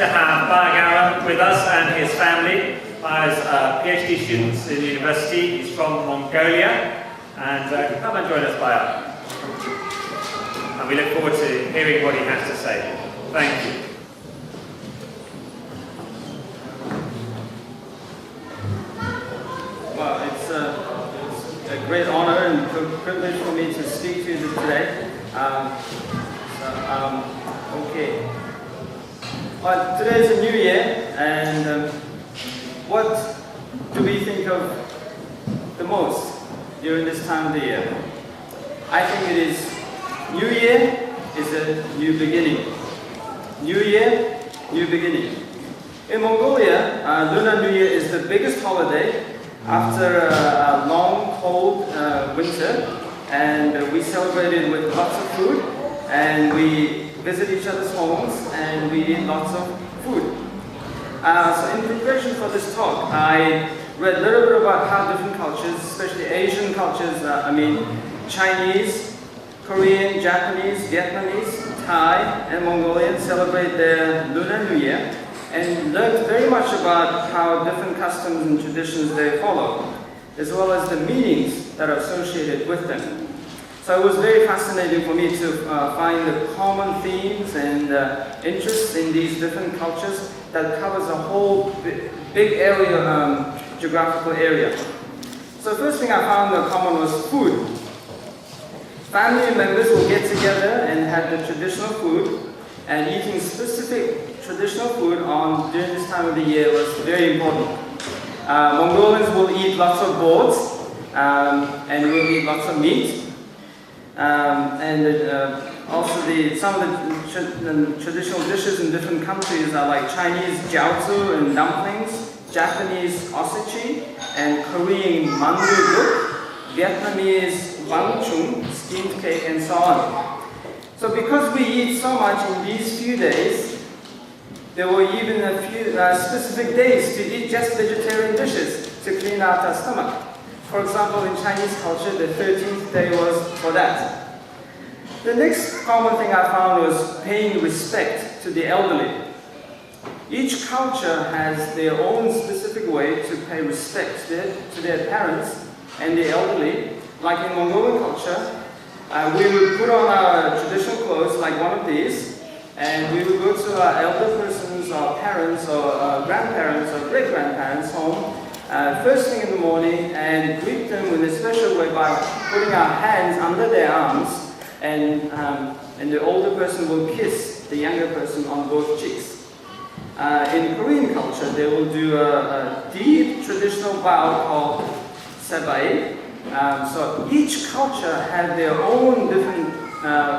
to have Bayar with us and his family. Bayar's PhD students in the university. He's from Mongolia. And come and join us, Bayar. And we look forward to hearing what he has to say. Thank you. Well, it's a great honor and privilege for me to speak to you today. Okay. Well, today is a new year, and what do we think of the most during this time of the year? I think it is New Year is a new beginning. New Year, new beginning. In Mongolia, Lunar New Year is the biggest holiday after a long, cold winter, and we celebrate it with lots of food, and we visit each other's homes, and we eat lots of food. So in preparation for this talk, I read a little bit about how different cultures, especially Asian cultures, Chinese, Korean, Japanese, Vietnamese, Thai, and Mongolian celebrate their Lunar New Year, and learned very much about how different customs and traditions they follow, as well as the meanings that are associated with them. So it was very fascinating for me to find the common themes and interests in these different cultures that covers a whole big area, geographical area. So the first thing I found common was food. Family members will get together and have the traditional food, and eating specific traditional food during this time of the year was very important. Mongolians will eat lots of boards, and will eat lots of meat. Also some of the traditional dishes in different countries are like Chinese jiaozi and dumplings, Japanese osechi, and Korean mandu, Vietnamese bang chung, steamed cake, and so on. So because we eat so much in these few days, there were even a few specific days to eat just vegetarian dishes to clean out our stomach. For example, in Chinese culture, the 13th day was for that. The next common thing I found was paying respect to the elderly. Each culture has their own specific way to pay respect to their parents and the elderly. Like in Mongolian culture, we would put on our traditional clothes like one of these, and we would go to our elder persons, our parents, or grandparents, or great-grandparents' home first thing in the morning and greet them in a special way by putting our hands under their arms, and the older person will kiss the younger person on both cheeks. In Korean culture, they will do a deep traditional bow called sebai. So each culture had their own different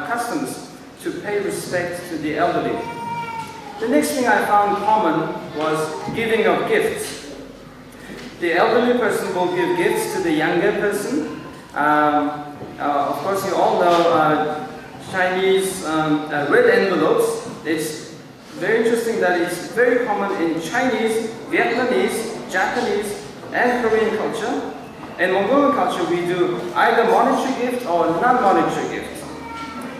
customs to pay respect to the elderly. The next thing I found common was giving of gifts. The elderly person will give gifts to the younger person. Of course, you all know Chinese red envelopes. It's very interesting that it's very common in Chinese, Vietnamese, Japanese, and Korean culture. In Mongolian culture, we do either monetary gift or non-monetary gift.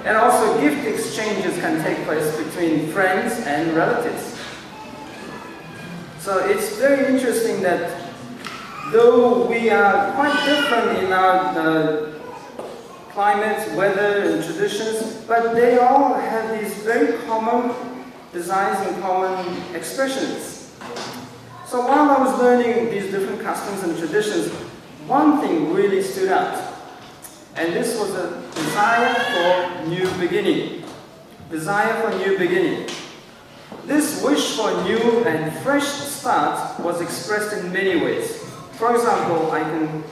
And also gift exchanges can take place between friends and relatives. So it's very interesting that though we are quite different in our climate, weather, and traditions, but they all have these very common designs and common expressions. So while I was learning these different customs and traditions, one thing really stood out, and this was a desire for new beginning. Desire for new beginning. This wish for new and fresh start was expressed in many ways. For example, I can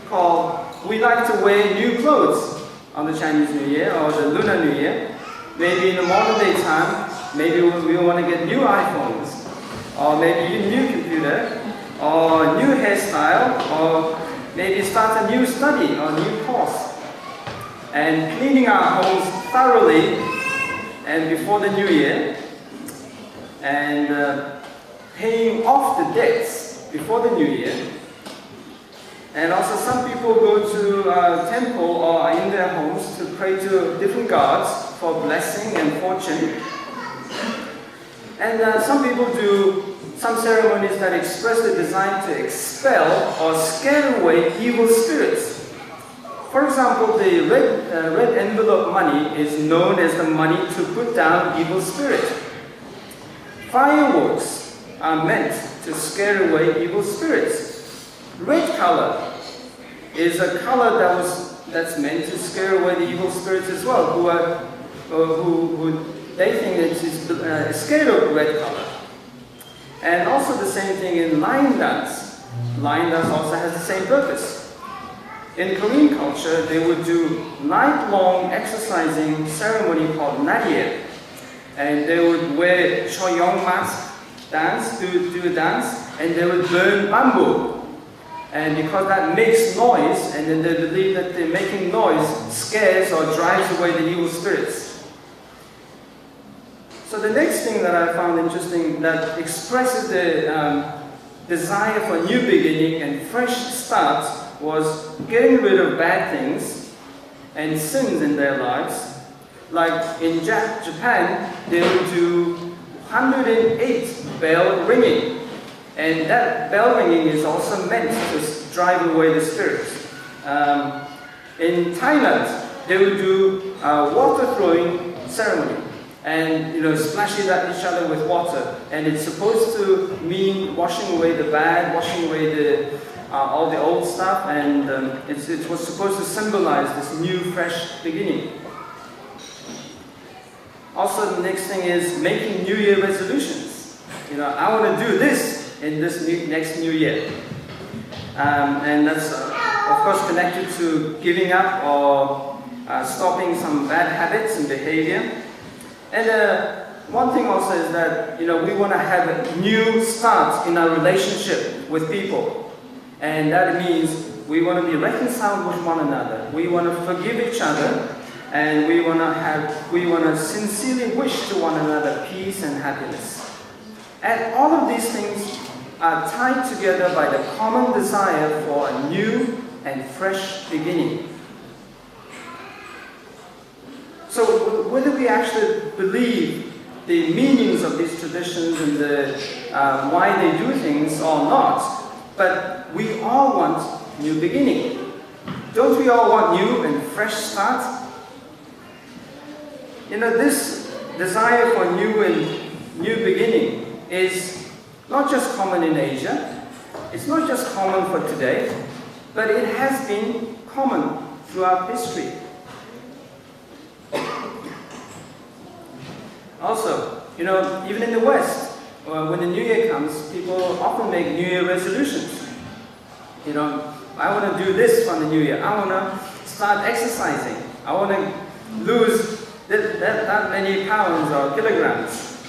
call, we like to wear new clothes on the Chinese New Year or the Lunar New Year. Maybe in the modern day time, maybe we want to get new iPhones, or maybe a new computer, or new hairstyle, or maybe start a new study or new course. And cleaning our homes thoroughly and before the New Year, and paying off the debts before the New Year. And also some people go to a temple or in their homes to pray to different gods for blessing and fortune. And some people do some ceremonies that express the desire to expel or scare away evil spirits. For example, the red envelope money is known as the money to put down evil spirits. Fireworks are meant to scare away evil spirits. Red color is a color that's meant to scare away the evil spirits as well, who they think it is scared of red color. And also the same thing in lion dance. Lion dance also has the same purpose. In Korean culture, they would do night-long exercising ceremony called Narie. And they would wear choyong mask, do a dance, and they would burn bamboo. And because that makes noise, and then they believe that the making noise scares or drives away the evil spirits. So the next thing that I found interesting that expresses the desire for a new beginning and fresh starts was getting rid of bad things and sins in their lives. Like in Japan, they would do 108 bell ringing. And that bell ringing is also meant to drive away the spirits. In Thailand, they would do water throwing ceremony. And splashing at each other with water. And it's supposed to mean washing away the bad, washing away all the old stuff, and it was supposed to symbolize this new, fresh beginning. Also, the next thing is making New Year resolutions. I want to do this in this next New Year. And that's, of course, connected to giving up or stopping some bad habits and behavior. And one thing also is that, we want to have a new start in our relationship with people. And that means we want to be reconciled with one another. We want to forgive each other, and we want to sincerely wish to one another peace and happiness. And all of these things are tied together by the common desire for a new and fresh beginning. So whether we actually believe the meanings of these traditions and why they do things or not, but we all want new beginning. Don't we all want new and fresh start? This desire for new beginning is not just common in Asia. It's not just common for today, but it has been common throughout history. Also, even in the West, when the New Year comes, people often make New Year resolutions. I want to do this for the New Year. I want to start exercising. I want to lose that many pounds or kilograms.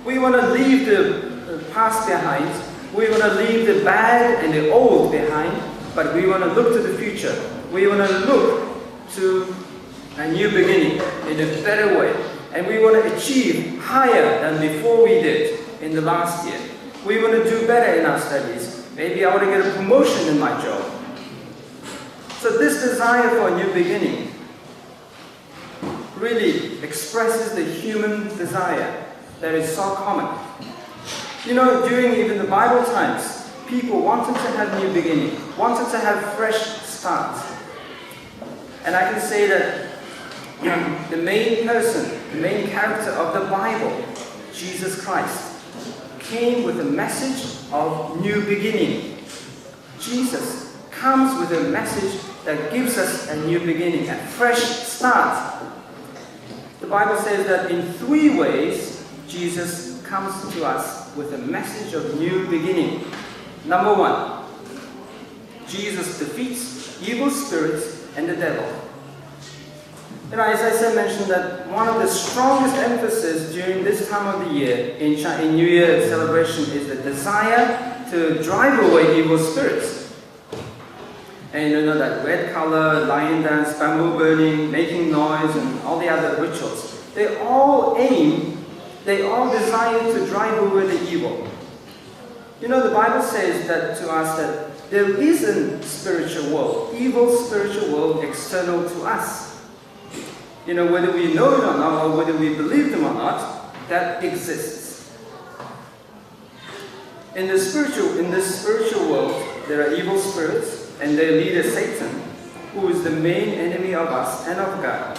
We want to leave the past behind. We want to leave the bad and the old behind, but we want to look to the future. We want to look to a new beginning in a better way. And we want to achieve higher than before we did in the last year. We want to do better in our studies. Maybe I want to get a promotion in my job. So this desire for a new beginning really expresses the human desire that is so common. During even the Bible times, people wanted to have new beginning, wanted to have fresh starts. And I can say that the main person, the main character of the Bible, Jesus Christ, came with a message of new beginning. Jesus comes with a message that gives us a new beginning, a fresh start. The Bible says that in 3 ways, Jesus comes to us with a message of new beginning. Number 1, Jesus defeats evil spirits and the devil. As I said, mentioned that one of the strongest emphasis during this time of the year in New Year celebration is the desire to drive away evil spirits. And that red color, lion dance, bamboo burning, making noise, and all the other rituals, they all desire to drive away the evil. The Bible says that to us that there is a spiritual world, evil spiritual world external to us. whether we know it or not, or whether we believe them or not, that exists. In this spiritual world, there are evil spirits, and their leader Satan, who is the main enemy of us and of God.